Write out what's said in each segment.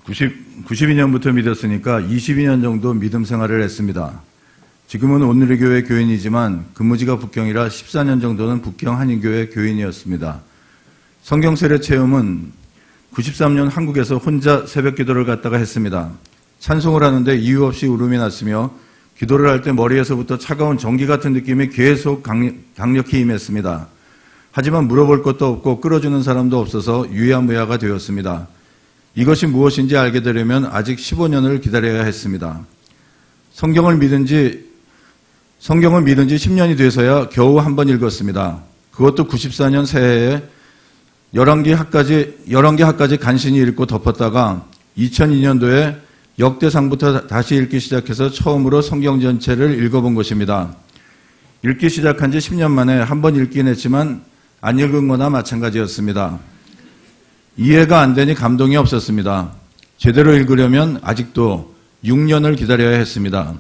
92년부터 믿었으니까 22년 정도 믿음 생활을 했습니다. 지금은 온누리교회 교인이지만 근무지가 북경이라 14년 정도는 북경 한인교회 교인이었습니다. 성경 세례 체험은 93년 한국에서 혼자 새벽 기도를 갖다가 했습니다. 찬송을 하는데 이유 없이 울음이 났으며 기도를 할 때 머리에서부터 차가운 전기 같은 느낌이 계속 강력히 임했습니다. 하지만 물어볼 것도 없고 끌어주는 사람도 없어서 유야무야가 되었습니다. 이것이 무엇인지 알게 되려면 아직 15년을 기다려야 했습니다. 성경을 믿은 지 10년이 돼서야 겨우 한 번 읽었습니다. 그것도 94년 새해에 11개 학까지 간신히 읽고 덮었다가 2002년도에 역대상부터 다시 읽기 시작해서 처음으로 성경 전체를 읽어본 것입니다. 읽기 시작한 지 10년 만에 한 번 읽긴 했지만 안 읽은 거나 마찬가지였습니다. 이해가 안 되니 감동이 없었습니다. 제대로 읽으려면 아직도 6년을 기다려야 했습니다.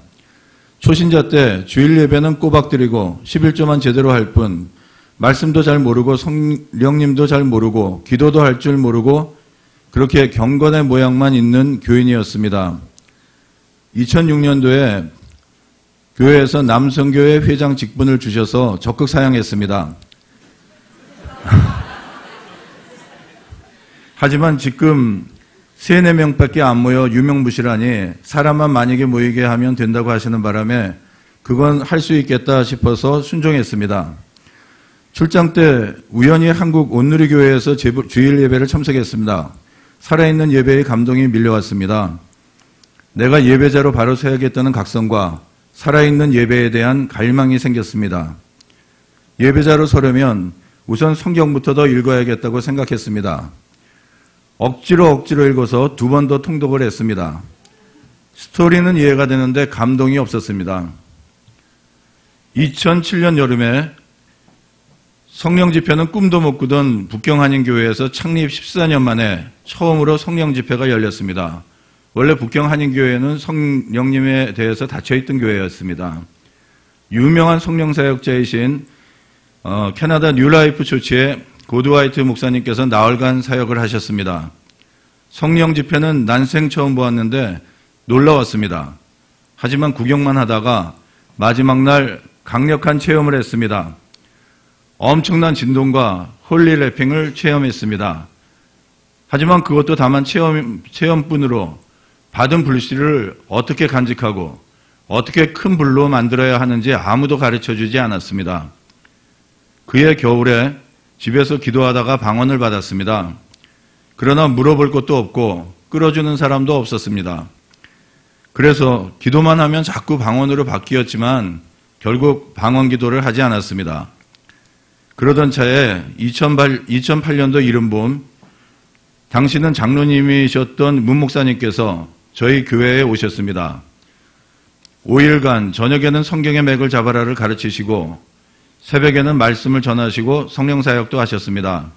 초신자 때 주일 예배는 꼬박 드리고 11조만 제대로 할 뿐 말씀도 잘 모르고 성령님도 잘 모르고 기도도 할 줄 모르고 그렇게 경건의 모양만 있는 교인이었습니다. 2006년도에 교회에서 남성교회 회장 직분을 주셔서 적극 사양했습니다. 하지만 지금 3, 4명밖에 안 모여 유명무실하니 사람만 만약에 모이게 하면 된다고 하시는 바람에 그건 할 수 있겠다 싶어서 순종했습니다. 출장 때 우연히 한국 온누리교회에서 주일 예배를 참석했습니다. 살아있는 예배의 감동이 밀려왔습니다. 내가 예배자로 바로 서야겠다는 각성과 살아있는 예배에 대한 갈망이 생겼습니다. 예배자로 서려면 우선 성경부터 더 읽어야겠다고 생각했습니다. 억지로 읽어서 2번 더 통독을 했습니다. 스토리는 이해가 되는데 감동이 없었습니다. 2007년 여름에 성령 집회는 꿈도 못 꾸던 북경 한인교회에서 창립 14년 만에 처음으로 성령 집회가 열렸습니다. 원래 북경 한인교회는 성령님에 대해서 닫혀있던 교회였습니다. 유명한 성령 사역자이신 캐나다 뉴라이프 조치의 고드와이트 목사님께서 나흘간 사역을 하셨습니다. 성령 집회는 난생 처음 보았는데 놀라웠습니다. 하지만 구경만 하다가 마지막 날 강력한 체험을 했습니다. 엄청난 진동과 홀리 래핑을 체험했습니다. 하지만 그것도 다만 체험뿐으로 받은 불씨를 어떻게 간직하고 어떻게 큰 불로 만들어야 하는지 아무도 가르쳐주지 않았습니다. 그해 겨울에 집에서 기도하다가 방언을 받았습니다. 그러나 물어볼 것도 없고 끌어주는 사람도 없었습니다. 그래서 기도만 하면 자꾸 방언으로 바뀌었지만 결국 방언 기도를 하지 않았습니다. 그러던 차에 2008년도 이른봄 당시는 장로님이셨던 문 목사님께서 저희 교회에 오셨습니다. 5일간 저녁에는 성경의 맥을 잡아라를 가르치시고 새벽에는 말씀을 전하시고 성령 사역도 하셨습니다.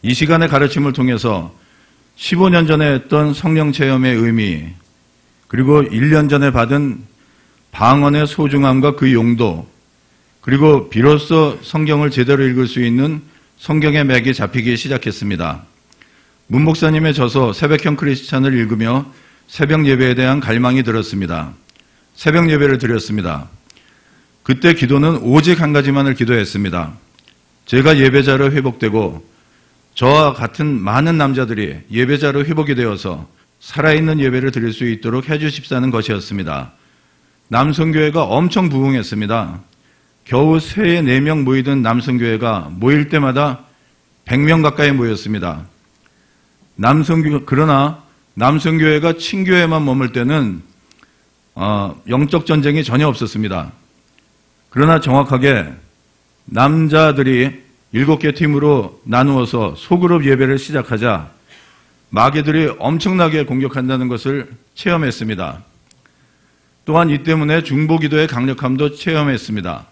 이 시간의 가르침을 통해서 15년 전에 했던 성령 체험의 의미 그리고 1년 전에 받은 방언의 소중함과 그 용도 그리고 비로소 성경을 제대로 읽을 수 있는 성경의 맥이 잡히기 시작했습니다. 문 목사님의 저서 새벽형 크리스찬을 읽으며 새벽 예배에 대한 갈망이 들었습니다. 새벽 예배를 드렸습니다. 그때 기도는 오직 한 가지만을 기도했습니다. 제가 예배자로 회복되고 저와 같은 많은 남자들이 예배자로 회복이 되어서 살아있는 예배를 드릴 수 있도록 해주십사는 것이었습니다. 남성교회가 엄청 부흥했습니다. 겨우 3, 4명 모이던 남성교회가 모일 때마다 100명 가까이 모였습니다. 그러나 남성교회가 친교회만 머물 때는 영적 전쟁이 전혀 없었습니다. 그러나 정확하게 남자들이 7개 팀으로 나누어서 소그룹 예배를 시작하자 마귀들이 엄청나게 공격한다는 것을 체험했습니다. 또한 이 때문에 중보기도의 강력함도 체험했습니다.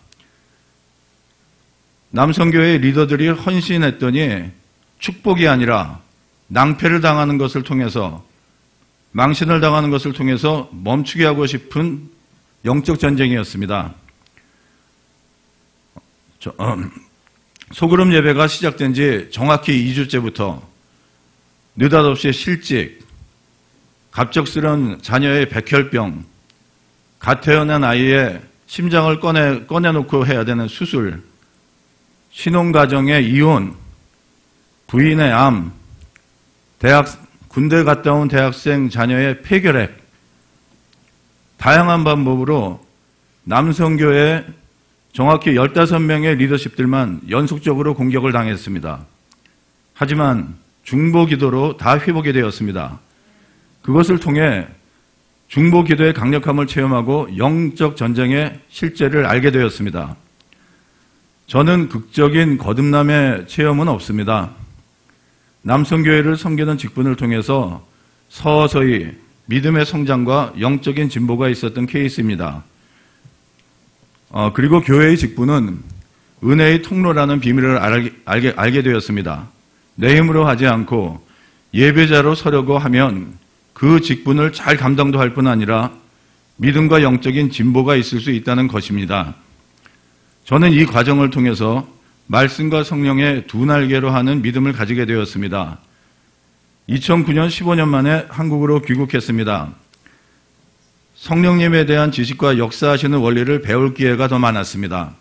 남성교회의 리더들이 헌신했더니 축복이 아니라 낭패를 당하는 것을 통해서 망신을 당하는 것을 통해서 멈추게 하고 싶은 영적 전쟁이었습니다. 소그룹 예배가 시작된 지 정확히 2주째부터 느닷없이 실직, 갑작스런 자녀의 백혈병, 갓 태어난 아이의 심장을 꺼내놓고 해야 되는 수술, 신혼가정의 이혼, 부인의 암, 군대 갔다 온 대학생 자녀의 폐결핵, 다양한 방법으로 남성교회 정확히 15명의 리더십들만 연속적으로 공격을 당했습니다. 하지만 중보 기도로 다 회복이 되었습니다. 그것을 통해 중보 기도의 강력함을 체험하고 영적 전쟁의 실제를 알게 되었습니다. 저는 극적인 거듭남의 체험은 없습니다. 남성교회를 섬기는 직분을 통해서 서서히 믿음의 성장과 영적인 진보가 있었던 케이스입니다. 그리고 교회의 직분은 은혜의 통로라는 비밀을 알게 되었습니다. 내 힘으로 하지 않고 예배자로 서려고 하면 그 직분을 잘 감당도 할 뿐 아니라 믿음과 영적인 진보가 있을 수 있다는 것입니다. 저는 이 과정을 통해서 말씀과 성령의 두 날개로 하는 믿음을 가지게 되었습니다. 2009년 15년 만에 한국으로 귀국했습니다. 성령님에 대한 지식과 역사하시는 원리를 배울 기회가 더 많았습니다.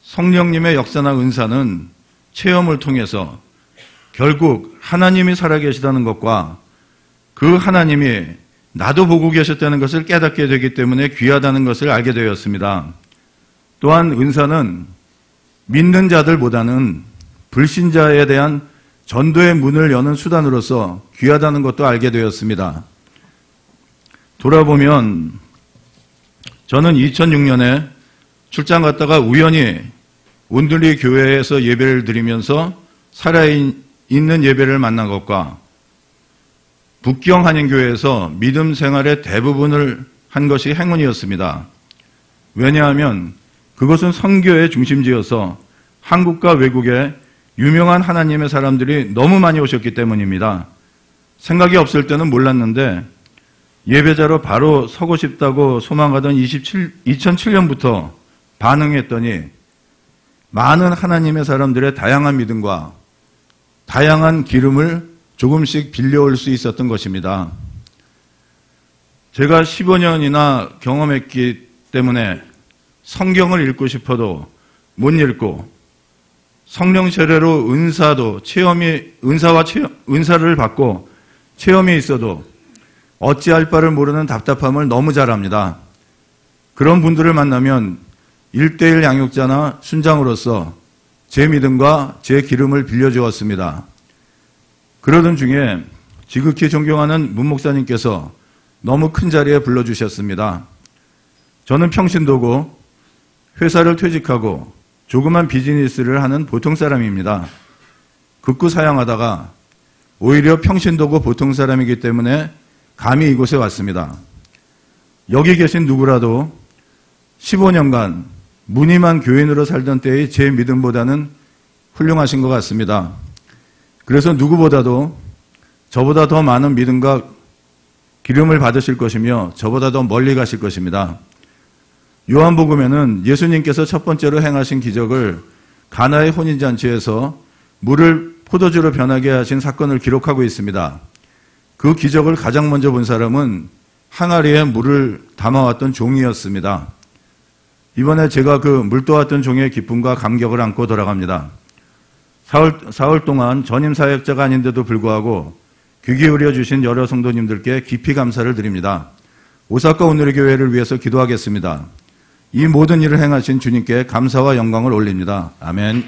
성령님의 역사나 은사는 체험을 통해서 결국 하나님이 살아계시다는 것과 그 하나님이 나도 보고 계셨다는 것을 깨닫게 되기 때문에 귀하다는 것을 알게 되었습니다. 또한 은사는 믿는 자들보다는 불신자에 대한 전도의 문을 여는 수단으로서 귀하다는 것도 알게 되었습니다. 돌아보면 저는 2006년에 출장 갔다가 우연히 온들리 교회에서 예배를 드리면서 살아있는 예배를 만난 것과 북경 한인교회에서 믿음 생활의 대부분을 한 것이 행운이었습니다. 왜냐하면 그것은 선교의 중심지여서 한국과 외국에 유명한 하나님의 사람들이 너무 많이 오셨기 때문입니다. 생각이 없을 때는 몰랐는데 예배자로 바로 서고 싶다고 소망하던 2007년부터 반응했더니 많은 하나님의 사람들의 다양한 믿음과 다양한 기름을 조금씩 빌려올 수 있었던 것입니다. 제가 15년이나 경험했기 때문에 성경을 읽고 싶어도 못 읽고 성령 세례로 은사를 받고 체험이 있어도 어찌할 바를 모르는 답답함을 너무 잘 압니다. 그런 분들을 만나면 1:1 양육자나 순장으로서 제 믿음과 제 기름을 빌려주었습니다. 그러던 중에 지극히 존경하는 문 목사님께서 너무 큰 자리에 불러주셨습니다. 저는 평신도고 회사를 퇴직하고 조그만 비즈니스를 하는 보통 사람입니다. 극구 사양하다가 오히려 평신도고 보통 사람이기 때문에 감히 이곳에 왔습니다. 여기 계신 누구라도 15년간 무늬만 교인으로 살던 때의 제 믿음보다는 훌륭하신 것 같습니다. 그래서 누구보다도 저보다 더 많은 믿음과 기름을 받으실 것이며 저보다 더 멀리 가실 것입니다. 요한복음에는 예수님께서 첫 번째로 행하신 기적을 가나의 혼인잔치에서 물을 포도주로 변하게 하신 사건을 기록하고 있습니다. 그 기적을 가장 먼저 본 사람은 항아리에 물을 담아왔던 종이었습니다. 이번에 제가 그 물 떠왔던 종의 기쁨과 감격을 안고 돌아갑니다. 사흘 동안 전임 사역자가 아닌데도 불구하고 귀 기울여 주신 여러 성도님들께 깊이 감사를 드립니다. 오사카 온누리 교회를 위해서 기도하겠습니다. 이 모든 일을 행하신 주님께 감사와 영광을 올립니다. 아멘.